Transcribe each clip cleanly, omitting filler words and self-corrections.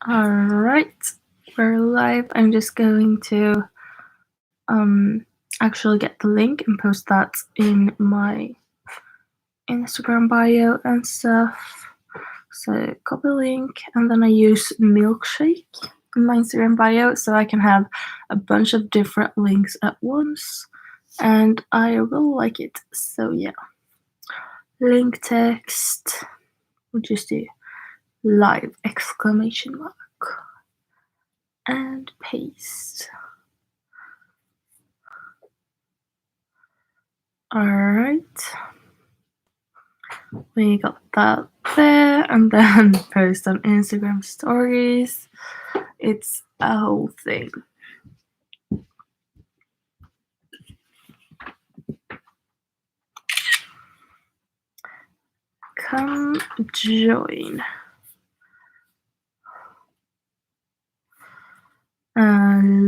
Alright, we're live. I'm just going to actually get the link and post that in my Instagram bio and stuff. So copy link, and then I use milkshake in my Instagram bio so I can have a bunch of different links at once, and I really like it. So yeah, link text, we'll just do live exclamation mark and paste. Alright, we got that there, and then post on Instagram stories. It's a whole thing. Come join.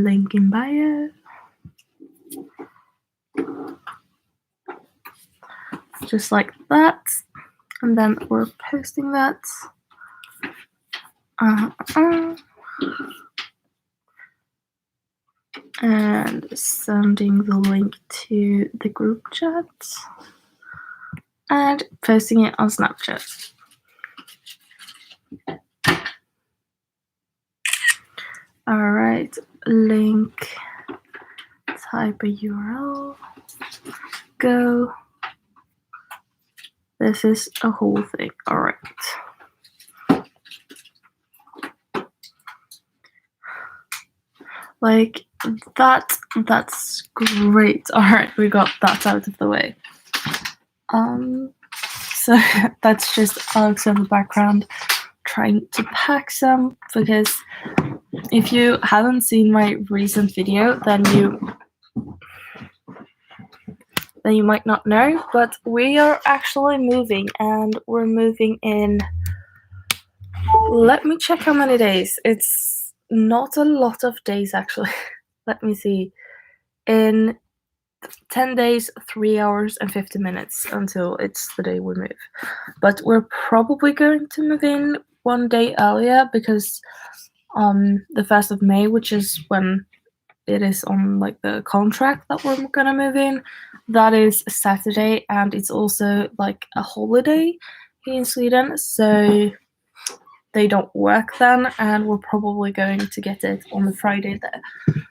Link in bio. Just like that. And then we're posting that. And sending the link to the group chat. And posting it on Snapchat. Alright, link, type a URL, go. This is a whole thing. Alright. Like that's great. Alright, we got that out of the way. So that's just Alex in the background trying to pack some, because if you haven't seen my recent video, then you might not know, but we are actually moving, and we're moving in, let me check how many days. It's not a lot of days actually. Let me see. In 10 days, 3 hours and 50 minutes until it's the day we move. But we're probably going to move in one day earlier, because the 1st of May, which is when it is on like the contract that we're gonna move in, that is Saturday, and it's also like a holiday here in Sweden, so they don't work then, and we're probably going to get it on the Friday there.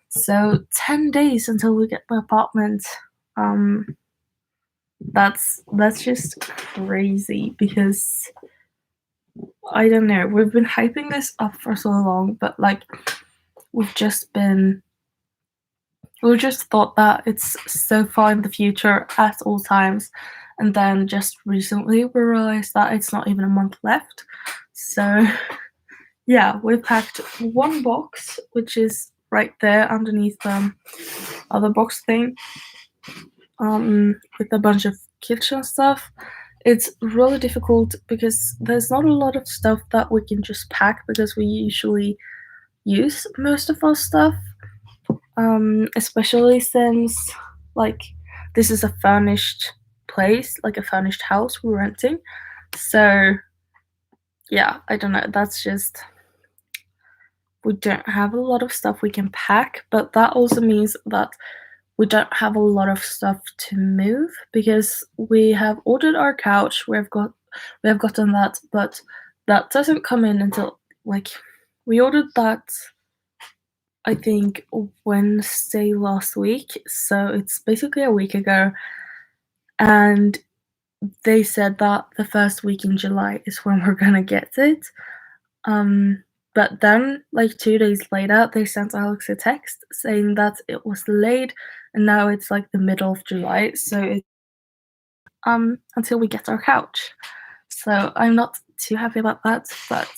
So 10 days until we get the apartment. That's just crazy, because I don't know, we've been hyping this up for so long, but like we just thought that it's so far in the future at all times, and then just recently we realized that it's not even a month left. So yeah, we packed one box, which is right there underneath the other box thing, with a bunch of kitchen stuff. It's really difficult because there's not a lot of stuff that we can just pack, because we usually use most of our stuff, especially since like this is a furnished place, like a furnished house we're renting. So yeah, I don't know, that's just, we don't have a lot of stuff we can pack, but that also means that we don't have a lot of stuff to move, because we have ordered our couch, we have gotten that, but that doesn't come in until, like, we ordered that I think Wednesday last week, so it's basically a week ago, and they said that the first week in July is when we're gonna get it. But then, like 2 days later, they sent Alex a text saying that it was delayed, and now it's like the middle of July, so it's until we get our couch. So I'm not too happy about that, but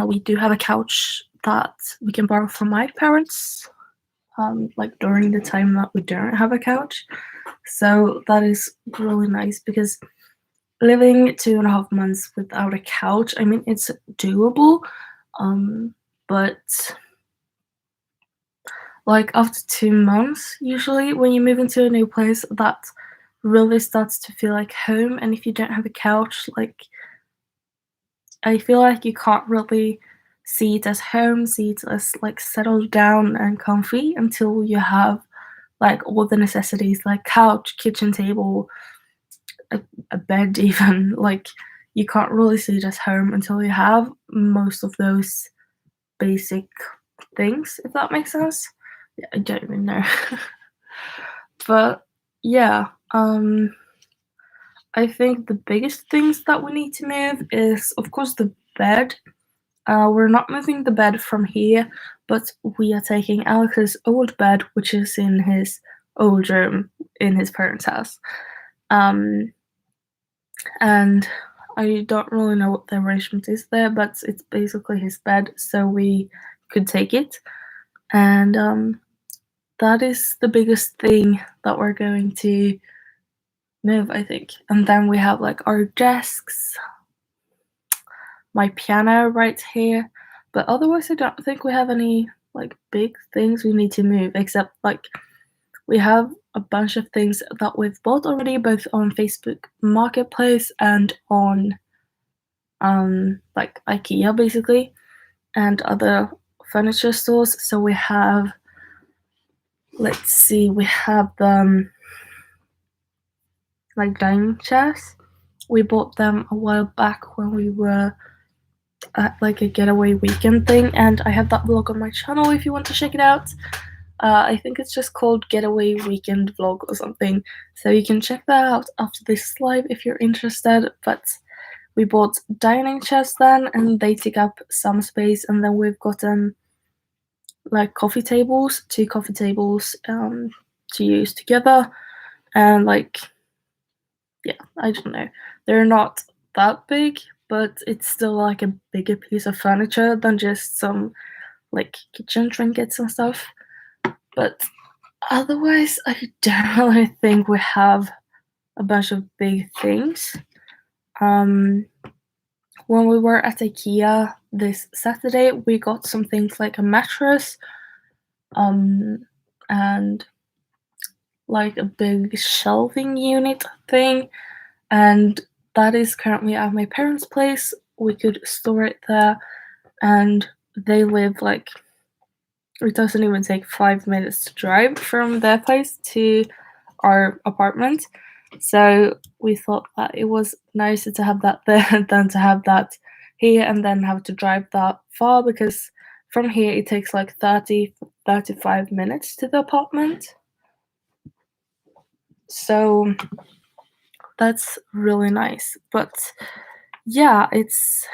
we do have a couch that we can borrow from my parents, like during the time that we don't have a couch. So that is really nice, because living 2.5 months without a couch, I mean, it's doable, but like after 2 months, usually when you move into a new place, that really starts to feel like home. And if you don't have a couch, like, I feel like you can't really see it as home, see it as like settled down and comfy until you have like all the necessities like couch, kitchen table, a bed even. Like you can't really see it as home until you have most of those basic things, if that makes sense. Yeah, I don't even know. But yeah, I think the biggest things that we need to move is, of course, the bed. We're not moving the bed from here, but we are taking Alex's old bed, which is in his old room in his parents' house. And I don't really know what the arrangement is there, but it's basically his bed, so we could take it. And that is the biggest thing that we're going to move, I think. And then we have like our desks, my piano right here, but otherwise I don't think we have any like big things we need to move, except like we have a bunch of things that we've bought already, both on Facebook Marketplace and on like IKEA basically, and other furniture stores. So we have, let's see, we have like dining chairs. We bought them a while back when we were at like a getaway weekend thing, and I have that vlog on my channel if you want to check it out. I think it's just called Getaway Weekend Vlog or something, so you can check that out after this live if you're interested. But we bought dining chairs then, and they take up some space, and then we've gotten like coffee tables, 2 coffee tables to use together, and like, yeah, I don't know, they're not that big, but it's still like a bigger piece of furniture than just some like kitchen trinkets and stuff. But otherwise, I don't really think we have a bunch of big things. When we were at IKEA this Saturday, we got some things like a mattress, and like a big shelving unit thing, and that is currently at my parents' place. We could store it there, and they live like, it doesn't even take 5 minutes to drive from their place to our apartment. So we thought that it was nicer to have that there than to have that here and then have to drive that far, because from here it takes like 35 minutes to the apartment. So that's really nice. But yeah, it's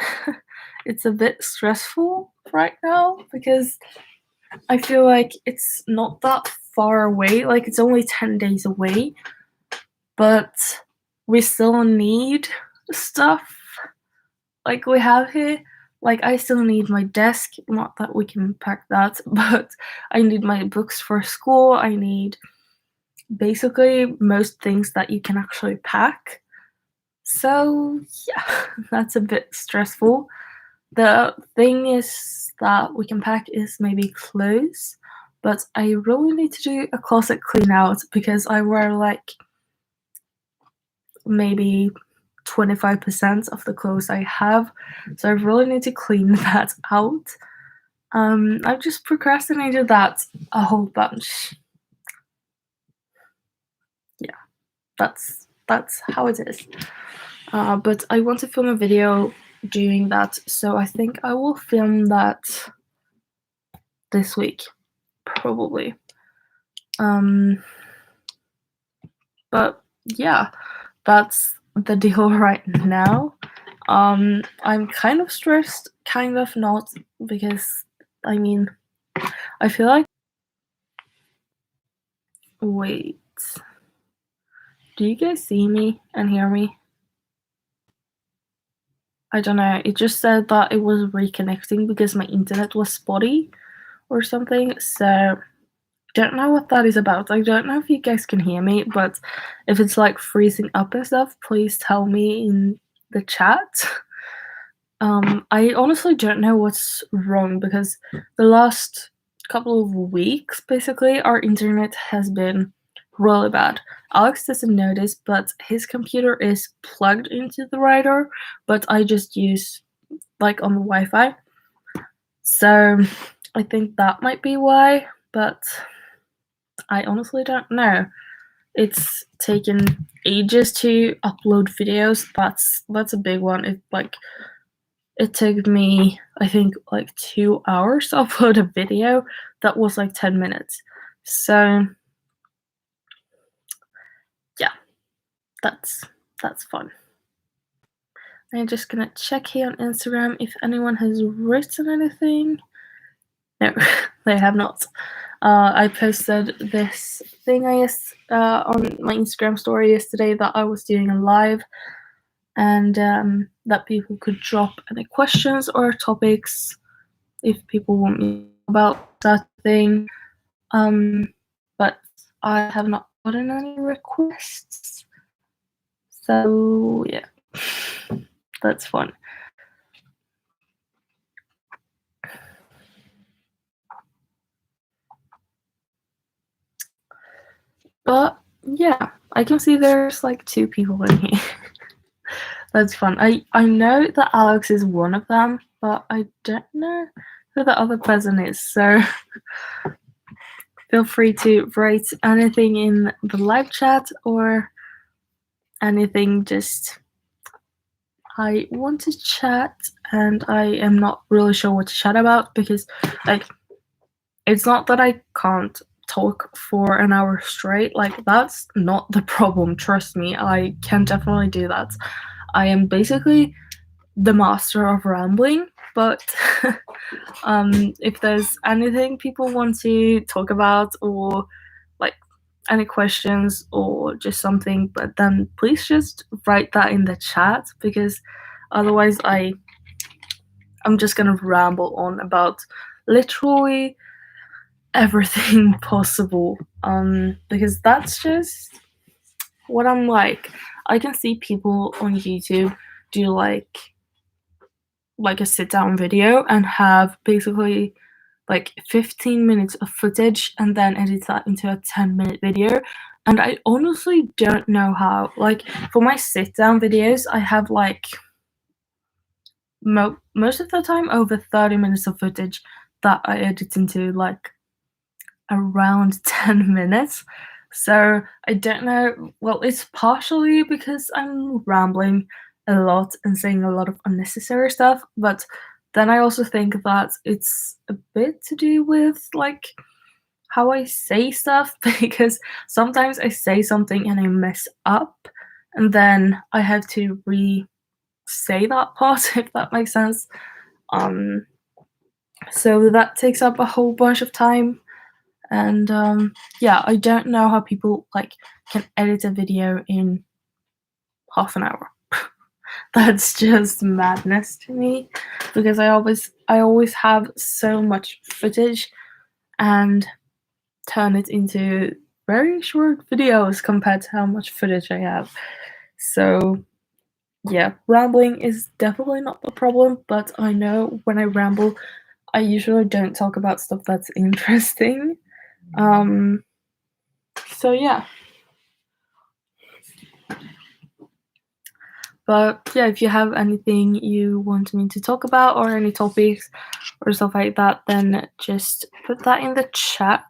it's a bit stressful right now because I feel like it's not that far away. Like it's only 10 days away, but we still need stuff like we have here. Like I still need my desk, not that we can pack that, but I need my books for school. I need basically most things that you can actually pack. So yeah, that's a bit stressful. The thing is that we can pack is maybe clothes, but I really need to do a closet clean out because I wear like maybe 25% of the clothes I have, so I really need to clean that out. I've just procrastinated that a whole bunch. Yeah, that's how it is. But I want to film a video doing that, so I think I will film that this week, probably. But yeah, that's the deal right now. I'm kind of stressed, kind of not, because I mean, I feel like. Wait. Do you guys see me and hear me? I don't know. It just said that it was reconnecting because my internet was spotty or something. So don't know what that is about. I don't know if you guys can hear me, but if it's like freezing up and stuff, please tell me in the chat. I honestly don't know what's wrong because the last couple of weeks, basically, our internet has been really bad. Alex doesn't know this, but his computer is plugged into the router, but I just use like on the Wi-Fi. So I think that might be why, but I honestly don't know. It's taken ages to upload videos. That's a big one. It took me, I think, like 2 hours to upload a video that was like 10 minutes. So yeah, that's fun. I'm just gonna check here on Instagram if anyone has written anything. No, they have not. I posted this thing on my Instagram story yesterday that I was doing a live, and that people could drop any questions or topics if people want me to talk about that thing. But I have not gotten any requests, so yeah, that's fun. But yeah, I can see there's like 2 people in here. That's fun. I know that Alex is one of them, but I don't know who the other person is. So feel free to write anything in the live chat or anything. Just I want to chat, and I am not really sure what to chat about because, like, it's not that I can't talk for an hour straight. Like, that's not the problem. Trust me, I can definitely do that. I am basically the master of rambling, but if there's anything people want to talk about or like any questions or just something, but then please just write that in the chat because otherwise I'm just gonna ramble on about literally everything possible, because that's just what I'm like. I can see people on YouTube do like a sit down video and have basically like 15 minutes of footage and then edit that into a 10-minute video. And I honestly don't know how. Like for my sit down videos, I have like most of the time over 30 minutes of footage that I edit into like around 10 minutes. So I don't know. Well, it's partially because I'm rambling a lot and saying a lot of unnecessary stuff, but then I also think that it's a bit to do with like how I say stuff because sometimes I say something and I mess up and then I have to re-say that part if that makes sense. Um so that takes up a whole bunch of time and yeah, I don't know how people like can edit a video in half an hour. That's just madness to me because I always have so much footage and turn it into very short videos compared to how much footage I have. So yeah, rambling is definitely not the problem, but I know when I ramble, I usually don't talk about stuff that's interesting. So yeah. But yeah, if you have anything you want me to talk about or any topics or stuff like that, then just put that in the chat.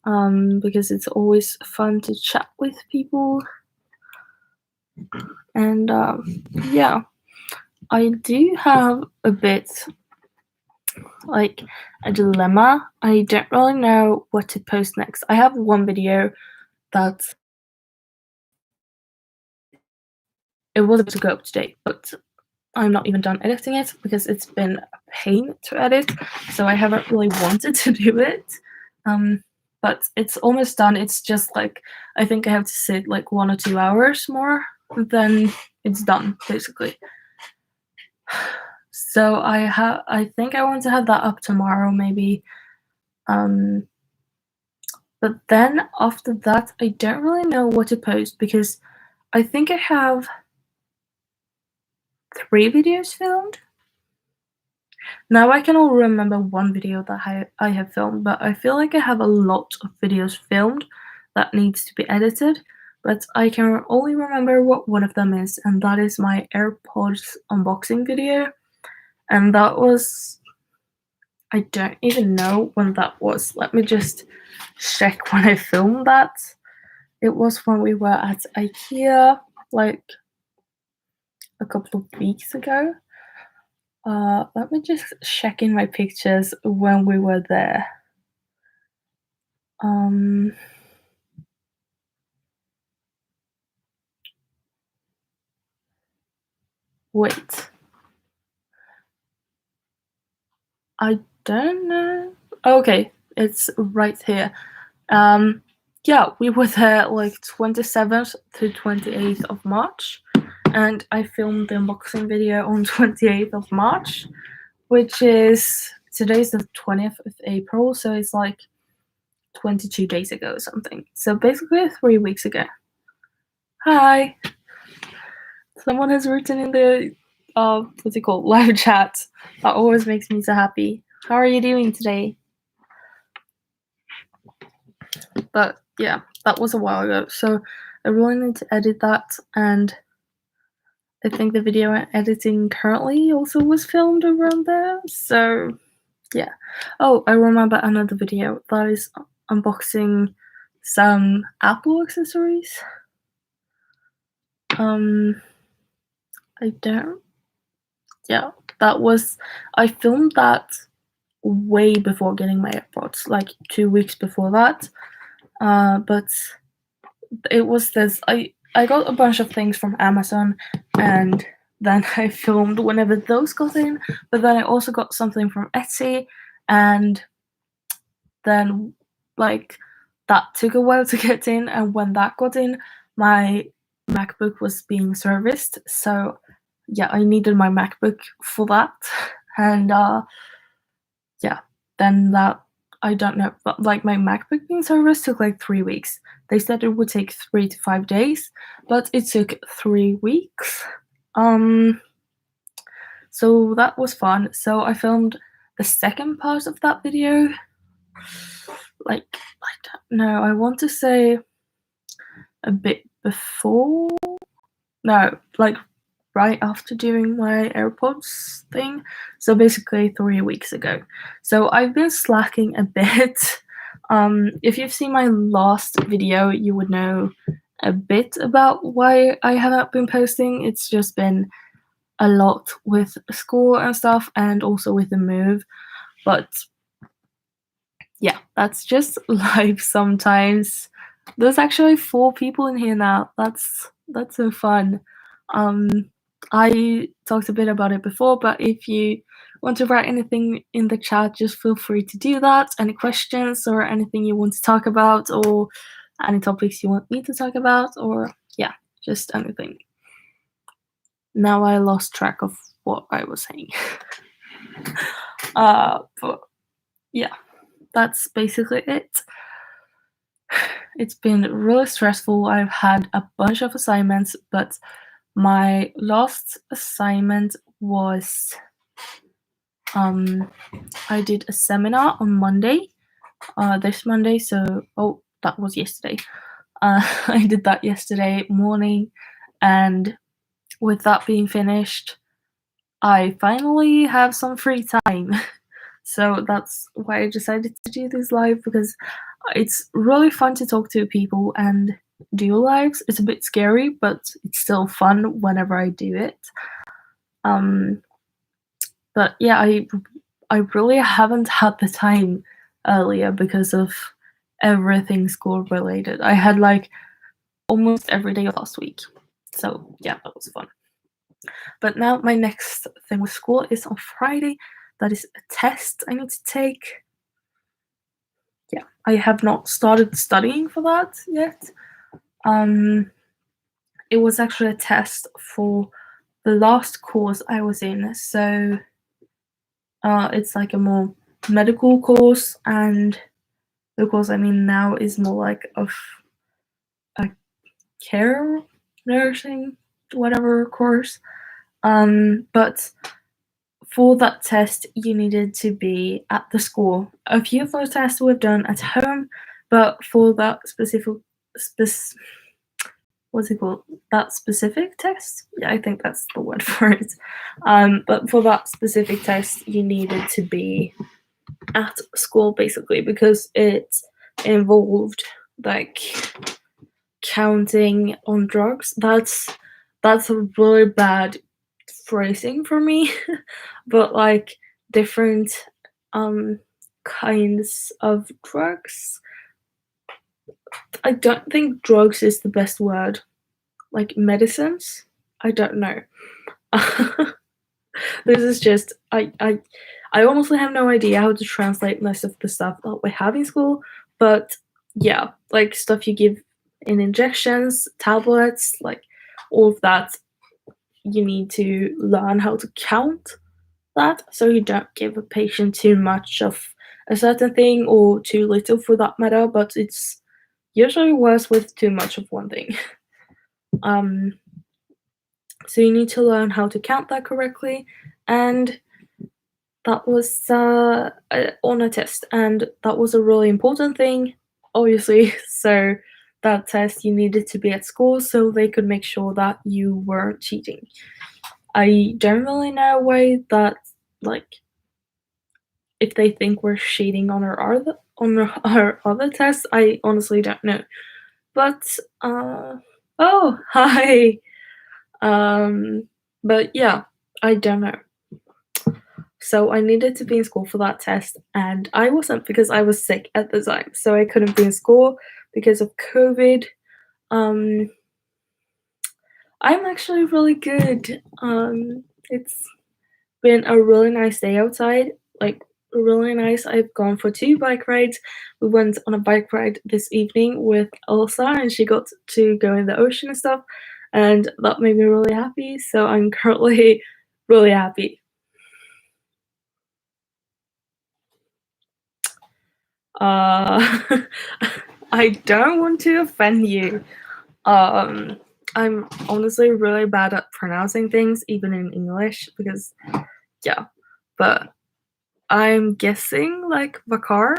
Because it's always fun to chat with people. And yeah, I do have a bit like a dilemma. I don't really know what to post next. I have one video that it was able to go up today, but I'm not even done editing it because it's been a pain to edit, so I haven't really wanted to do it. But it's almost done. It's just like I think I have to sit like 1 or 2 hours more, then it's done basically. So I think I want to have that up tomorrow maybe. But then after that, I don't really know what to post because I think I have 3 videos filmed. Now I can only remember one video that I have filmed, but I feel like I have a lot of videos filmed that needs to be edited, but I can only remember what one of them is, and that is my AirPods unboxing video. And that was I don't even know when that was. Let me just check when I filmed that. It was when we were at IKEA, like a couple of weeks ago. Let me just check in my pictures when we were there. Wait. I don't know. Okay, it's right here. Yeah, we were there like 27th to 28th of March, and I filmed the unboxing video on 28th of March, which is today's the 20th of April, so it's like 22 days ago or something. So basically 3 weeks ago. Hi. Someone has written in the what's it called, live chat. That always makes me so happy. How are you doing today? But yeah, that was a while ago, so I really need to edit that, and I think the video I'm editing currently also was filmed around there, so yeah. Oh, I remember another video that is unboxing some Apple accessories. I don't, yeah, I filmed that way before getting my AirPods, like 2 weeks before that, but it was this, I got a bunch of things from Amazon, and then I filmed whenever those got in, but then I also got something from Etsy, and then like that took a while to get in, and when that got in, my MacBook was being serviced, so yeah, I needed my MacBook for that, and yeah, then that, I don't know, but like my MacBook being serviced took like 3 weeks. They said it would take 3 to 5 days, but it took 3 weeks. So that was fun. So I filmed the second part of that video, like, I don't know, I want to say a bit before, no, like right after doing my AirPods thing. So basically 3 weeks ago. So I've been slacking a bit. If you've seen my last video, you would know a bit about why I haven't been posting. It's just been a lot with school and stuff, and also with the move. But yeah, that's just life sometimes. There's actually 4 people in here now. That's so fun. I talked a bit about it before, but if you want to write anything in the chat, just feel free to do that. Any questions or anything you want to talk about, or any topics you want me to talk about, or yeah, just anything. Now I lost track of what I was saying. But yeah, that's basically it. It's been really stressful. I've had a bunch of assignments, but my last assignment was I did a seminar on Monday, this Monday, so that was yesterday. I did that yesterday morning, and with that being finished, I finally have some free time. So that's why I decided to do this live, because it's really fun to talk to people and do lives. It's a bit scary, but it's still fun whenever I do it. But yeah, I really haven't had the time earlier because of everything school related. I had like almost every day of last week. So yeah, that was fun. But now my next thing with school is on Friday. That is a test I need to take. Yeah, I have not started studying for that yet. It was actually a test for the last course I was in, so it's like a more medical course, and the course I'm in now is more like of a care nursing whatever course. But for that test, you needed to be at the school. A few of those tests were done at home, but for that what's it called? That specific test? Yeah, I think that's the word for it. But for that specific test, you needed to be at school, basically, because it involved like counting on drugs. That's a really bad phrasing for me, but like different kinds of drugs. I don't think drugs is the best word. Like medicines? I don't know. This is just I honestly have no idea how to translate most of the stuff that we have in school, but yeah, like stuff you give in injections, tablets, like all of that, you need to learn how to count that so you don't give a patient too much of a certain thing or too little for that matter, but it's usually worse with too much of one thing. Um, so you need to learn how to count that correctly, and that was on a test, and that was a really important thing, obviously. So that test you needed to be at school so they could make sure that you weren't cheating. I don't really know why that, like, if they think we're cheating on our other tests. I honestly don't know. But oh, hi. Um, but yeah, I don't know. So I needed to be in school for that test, and I wasn't because I was sick at the time. So I couldn't be in school because of COVID. Um, I'm actually really good. It's been a really nice day outside, like really nice. I've gone for 2 bike rides. We went on a bike ride this evening with Elsa, and she got to go in the ocean and stuff, and that made me really happy. So I'm currently really happy. Uh, I don't want to offend you. Um, I'm honestly really bad at pronouncing things, even in English, because yeah. But I'm guessing like Vakar.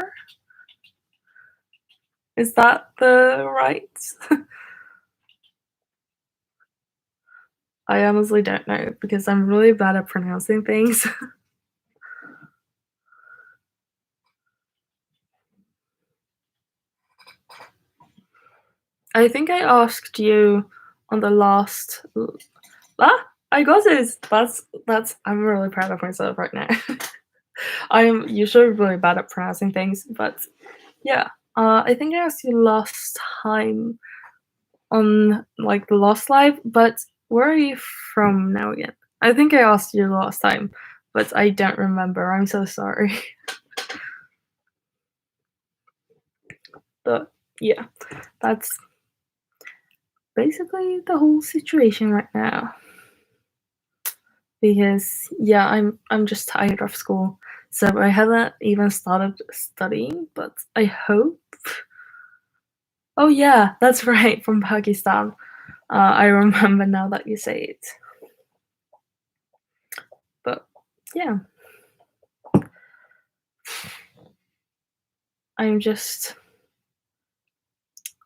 Is that the right? I honestly don't know because I'm really bad at pronouncing things. I think I asked you on the last. Ah, I got it. That's. I'm really proud of myself right now. I am usually really bad at pronouncing things, but yeah. I think I asked you last time on like the last live, but where are you from now again? I think I asked you last time, but I don't remember. I'm so sorry. But yeah, that's basically the whole situation right now. Because yeah, I'm just tired of school. So I haven't even started studying, but I hope. Oh yeah, that's right, from Pakistan. I remember now that you say it. But yeah, I'm just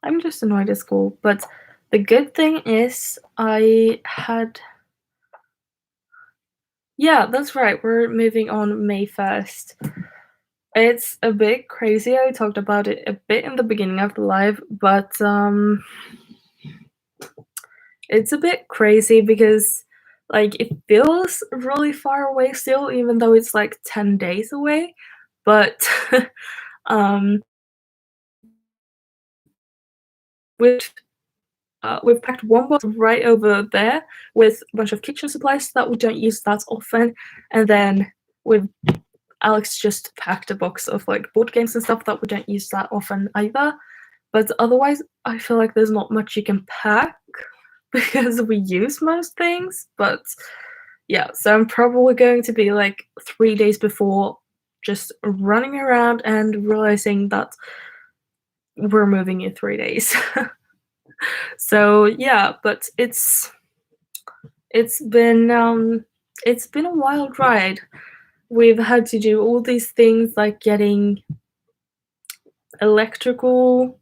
I'm just annoyed at school. But the good thing is I had. Yeah, that's right. We're moving on May 1st. It's a bit crazy. I talked about it a bit in the beginning of the live, but it's a bit crazy because like it feels really far away still, even though it's like 10 days away. But um we've we've packed one box right over there with a bunch of kitchen supplies that we don't use that often, and then we've Alex just packed a box of like board games and stuff that we don't use that often either. But otherwise, I feel like there's not much you can pack because we use most things. But yeah, so I'm probably going to be like 3 days before just running around and realizing that we're moving in 3 days. So yeah, but it's been it's been a wild ride. We've had to do all these things like getting electrical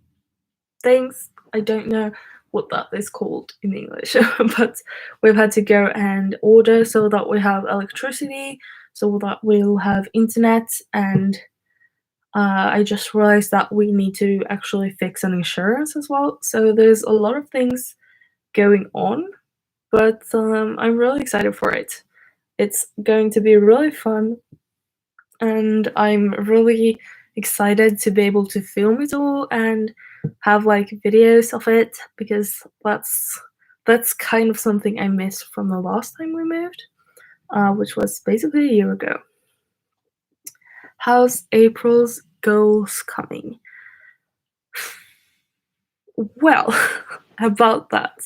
things. I don't know what that is called in English, but we've had to go and order so that we have electricity, so that we'll have internet, and I just realized that we need to actually fix an insurance as well. So there's a lot of things going on, but I'm really excited for it. It's going to be really fun, and I'm really excited to be able to film it all and have like videos of it, because that's kind of something I missed from the last time we moved, which was basically a year ago. How's April's goals coming? Well, about that.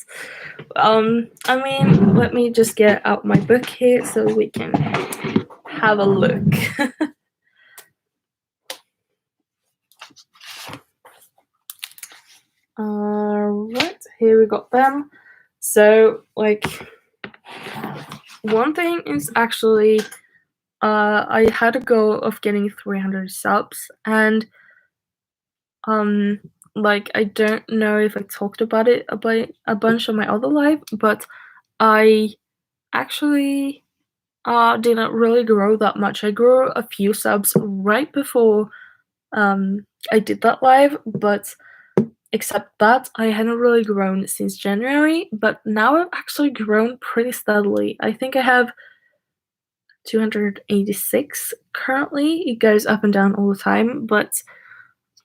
I mean, let me just get out my book here so we can have a look. Right, here we got them. So, like, one thing is actually, I had a goal of getting 300 subs, and like, I don't know if I talked about it about a bunch on my other live, but I actually didn't really grow that much. I grew a few subs right before I did that live, but except that I hadn't really grown since January, but now I've actually grown pretty steadily. I think I have 286 currently. It goes up and down all the time, but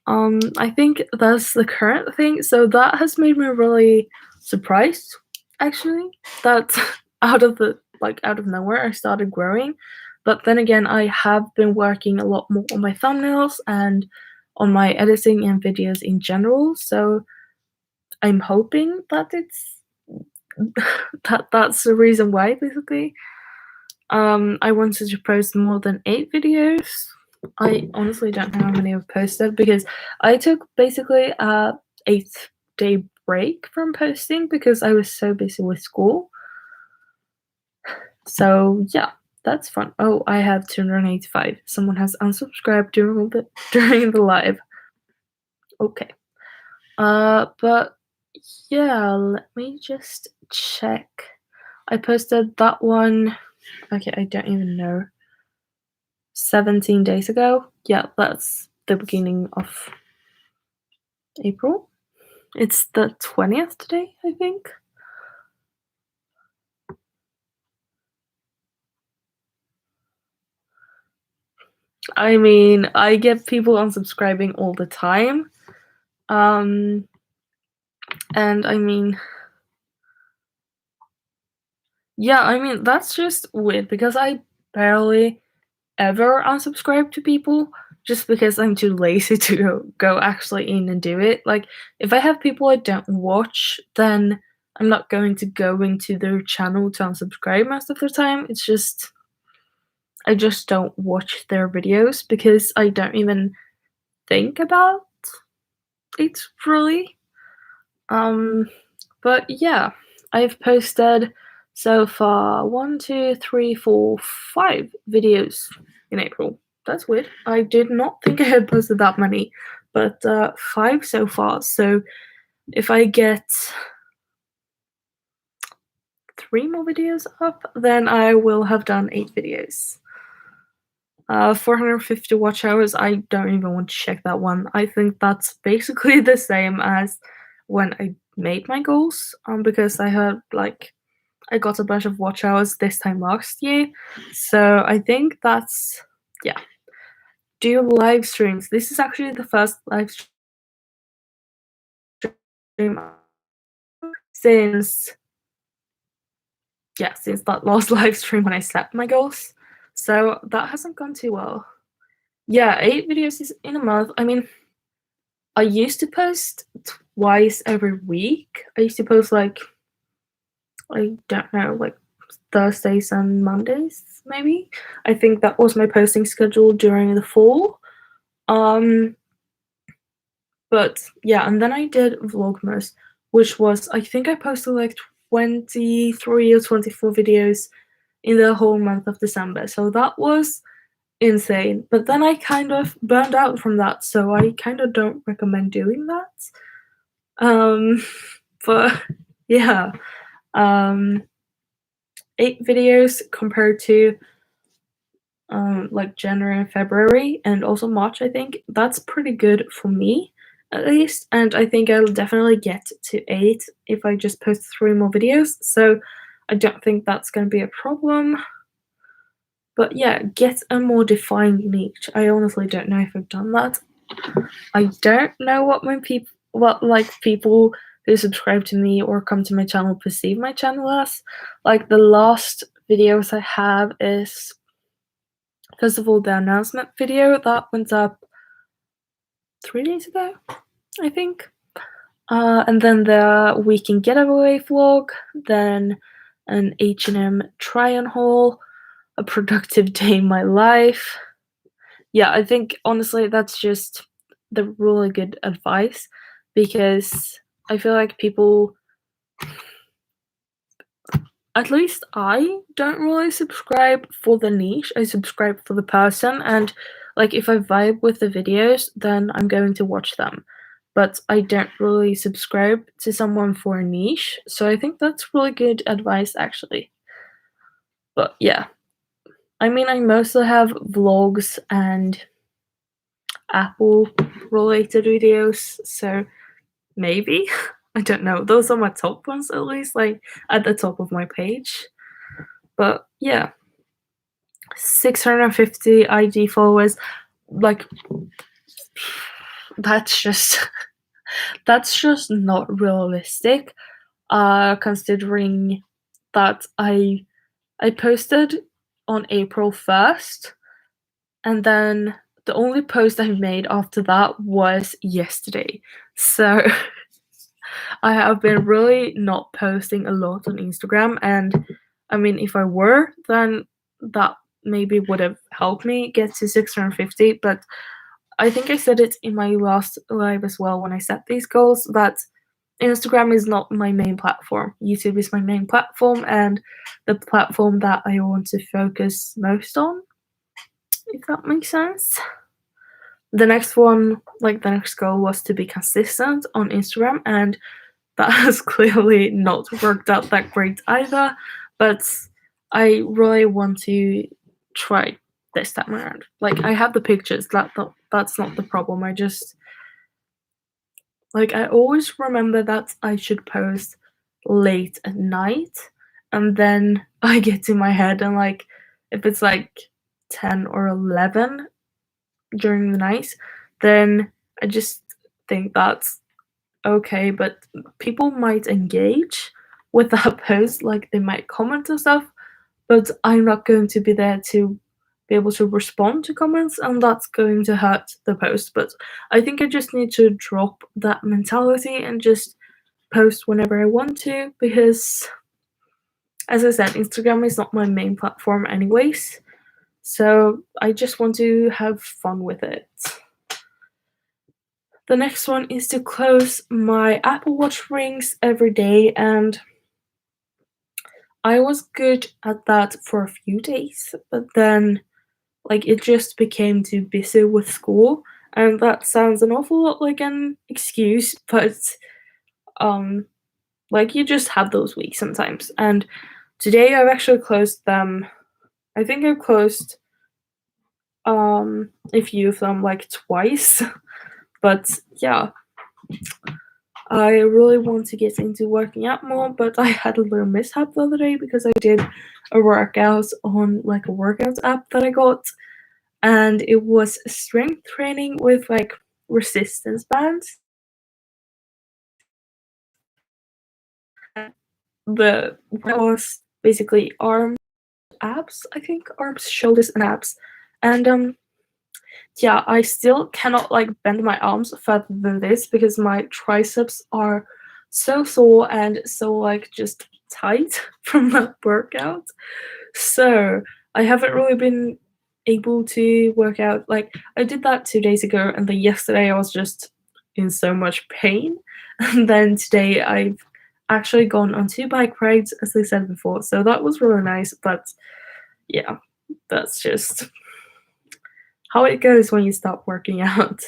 I think that's the current thing. So that has made me really surprised, actually, that out of nowhere I started growing. But then again, I have been working a lot more on my thumbnails and on my editing and videos in general. So I'm hoping that it's that's the reason why, basically. I wanted to post more than 8 videos. I honestly don't know how many I've posted, because I took basically a 8-day break from posting because I was so busy with school. So yeah, that's fun. Oh, I have 285. Someone has unsubscribed during the live. Okay. But yeah, let me just check. I posted that one. Okay, I don't even know. 17 days ago. Yeah, that's the beginning of April. It's the 20th today, I think. I mean, I get people unsubscribing all the time. And I mean, yeah, I mean, that's just weird because I barely ever unsubscribe to people just because I'm too lazy to go actually in and do it. Like, if I have people I don't watch, then I'm not going to go into their channel to unsubscribe most of the time. It's just, I just don't watch their videos because I don't even think about it really. But yeah, I've posted so far 1, 2, 3, 4, 5 videos in April. That's weird. I did not think I had posted that many, but 5 so far. So if I get 3 more videos up, then I will have done 8 videos. 450 watch hours, I don't even want to check that one. I think that's basically the same as when I made my goals, because I had I got a bunch of watch hours this time last year. So I think that's, yeah. Do live streams. This is actually the first live stream since that last live stream when I set my goals. So that hasn't gone too well. Yeah, 8 videos is in a month. I mean, I used to post twice every week. I used to post I don't know, Thursdays and Mondays, maybe. I think that was my posting schedule during the fall. But yeah, and then I did Vlogmas, which was, I think I posted 23 or 24 videos in the whole month of December. So that was insane. But then I kind of burned out from that, so I kind of don't recommend doing that. But yeah, 8 videos compared to like January and February, and also March, I think. That's pretty good for me, at least. And I think I'll definitely get to 8 if I just post 3 more videos. So I don't think that's going to be a problem. But yeah, get a more defined niche. I honestly don't know if I've done that. I don't know what people who subscribe to me or come to my channel perceive my channel as. Like the last videos I have is, first of all, the announcement video that went up 3 days ago, I think. And then the weekend getaway vlog, then an H&M try-on haul, a productive day in my life. Yeah, I think honestly that's just the really good advice, because I feel like people, at least I don't really subscribe for the niche. I subscribe for the person, and like if I vibe with the videos, then I'm going to watch them. But I don't really subscribe to someone for a niche. So I think that's really good advice actually. But yeah. I mean, I mostly have vlogs and Apple related videos, so maybe. I don't know. Those are my top ones, at least, like at the top of my page. But yeah, 650 IG followers, like that's just that's just not realistic. Considering that I posted on April 1st, and then the only post I made after that was yesterday. So I have been really not posting a lot on Instagram, and I mean, if I were, then that maybe would have helped me get to 650. But I think I said it in my last live as well when I set these goals, that Instagram is not my main platform. YouTube is my main platform, and the platform that I want to focus most on, if that makes sense. The next one, like the next goal, was to be consistent on Instagram, and that has clearly not worked out that great either. But I really want to try this time around. Like I have the pictures. That's not the problem. I just, like, I always remember that I should post late at night, and then I get to my head and like if it's like 10 or 11 during the night, then I just think that's okay, but people might engage with that post, like they might comment and stuff, but I'm not going to be there to be able to respond to comments, and that's going to hurt the post. But I think I just need to drop that mentality and just post whenever I want to, because as I said, Instagram is not my main platform anyways. So I just want to have fun with it. The next one is to close my Apple Watch rings every day, and I was good at that for a few days, but then like it just became too busy with school, and that sounds an awful lot like an excuse, but like you just have those weeks sometimes. And today I've actually closed them. I think I've closed a few of them like twice. But yeah, I really want to get into working out more, but I had a little mishap the other day because I did a workout on like a workout app that I got, and it was strength training with like resistance bands. The was basically arms, abs, I think, arms, shoulders, and abs. And yeah, I still cannot like bend my arms further than this because my triceps are so sore and so like just tight from that workout. So I haven't really been able to work out. Like I did that 2 days ago, and then yesterday I was just in so much pain. And then today I've actually gone on 2 bike rides, as I said before. So that was really nice. But yeah, that's just how it goes when you stop working out.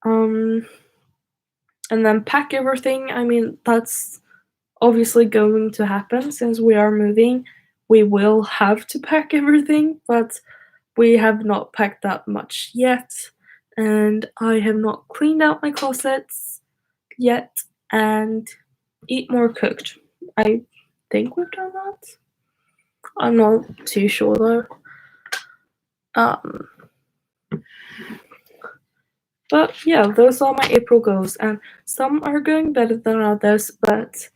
Um, and then pack everything. I mean, that's obviously going to happen since we are moving. we will have to pack everything, but we have not packed that much yet, and I have not cleaned out my closets yet, and eat more cooked. I think we've done that. I'm not too sure though. But yeah, those are my April goals, and some are going better than others, but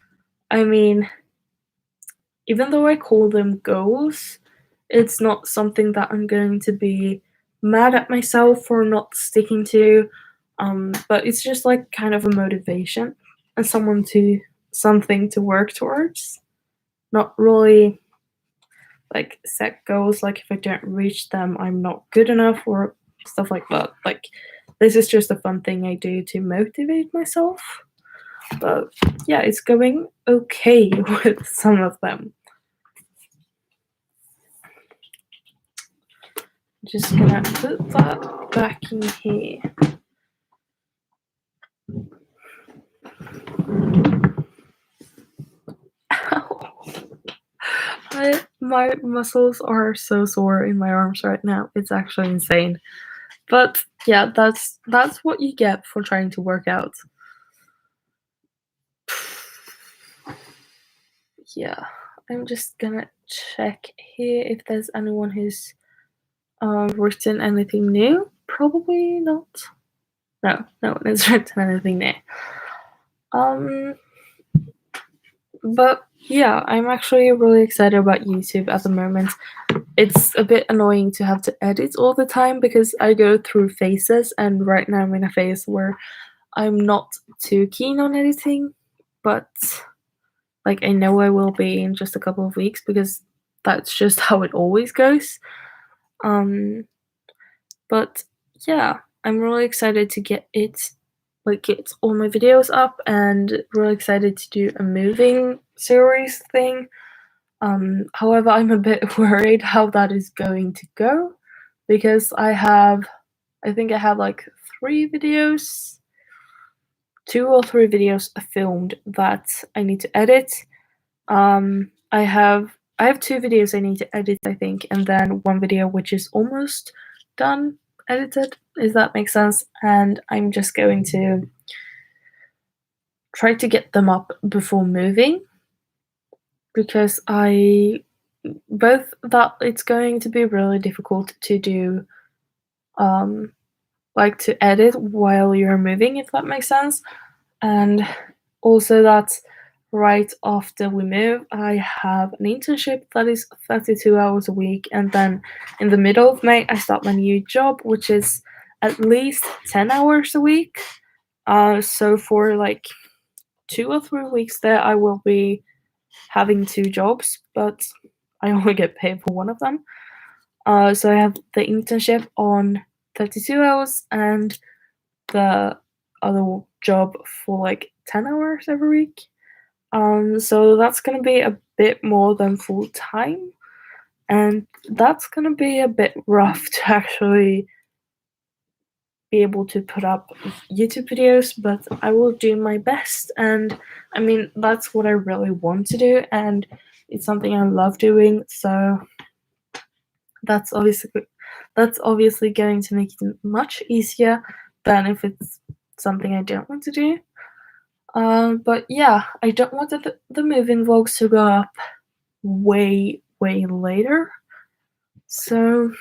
I mean, even though I call them goals, it's not something that I'm going to be mad at myself for not sticking to. But it's just like kind of a motivation and something to work towards. Not really like set goals like if I don't reach them I'm not good enough or stuff like that. Like this is just a fun thing I do to motivate myself. But yeah, it's going okay with some of them. Just gonna put that back in here. My muscles are so sore in my arms right now. It's actually insane. But yeah, that's what you get for trying to work out. Yeah, I'm just gonna check here if there's anyone who's written anything new. Probably not. No one has written anything new. But yeah, I'm actually really excited about YouTube at the moment. It's a bit annoying to have to edit all the time because I go through phases, and right now I'm in a phase where I'm not too keen on editing, but like I know I will be in just a couple of weeks because that's just how it always goes. But yeah, I'm really excited to get all my videos up, and really excited to do a moving series thing. However, I'm a bit worried how that is going to go because I think I have like 2 or 3 videos filmed that I need to edit. I have 2 videos I need to edit, I think, and then 1 video which is almost done edited, if that makes sense. And I'm just going to try to get them up before moving because it's going to be really difficult to do like to edit while you're moving, if that makes sense. And also that right after we move I have an internship that is 32 hours a week, and then in the middle of May I start my new job which is at least 10 hours a week. So for like 2 or 3 weeks there I will be having 2 jobs, but I only get paid for one of them. So I have the internship on 32 hours and the other job for like 10 hours every week. So that's gonna be a bit more than full time, and that's gonna be a bit rough to actually be able to put up YouTube videos, but I will do my best. And I mean, that's what I really want to do, and it's something I love doing, so that's obviously going to make it much easier than if it's something I don't want to do. But yeah, I don't want the moving vlogs to go up way later, so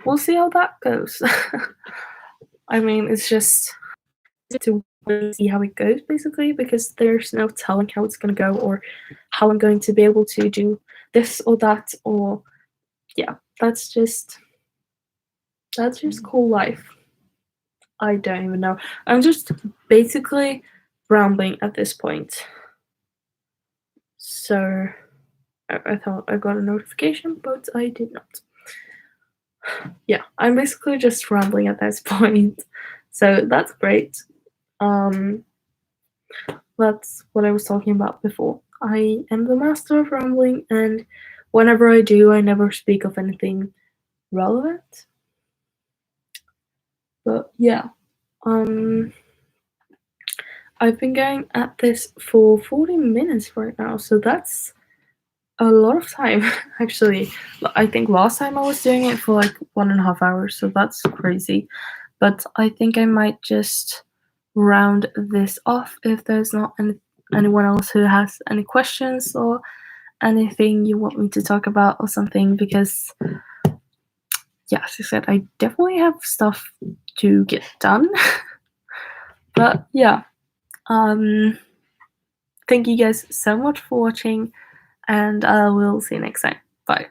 we'll see how that goes. I mean, it's just to see how it goes basically, because there's no telling how it's gonna go or how I'm going to be able to do this or that, or yeah, that's just cool life. I don't even know. I'm just basically rambling at this point. So I thought I got a notification, but I did not. Yeah, I'm basically just rambling at this point. So that's great. That's what I was talking about before. I am the master of rambling, and whenever I do, I never speak of anything relevant. But yeah, I've been going at this for 40 minutes right now, so that's a lot of time, actually. I think last time I was doing it for like 1.5 hours, so that's crazy. But I think I might just round this off if there's not anyone else who has any questions or anything you want me to talk about or something, because yeah, as I said, I definitely have stuff to get done. But yeah, thank you guys so much for watching, and I will see you next time. Bye.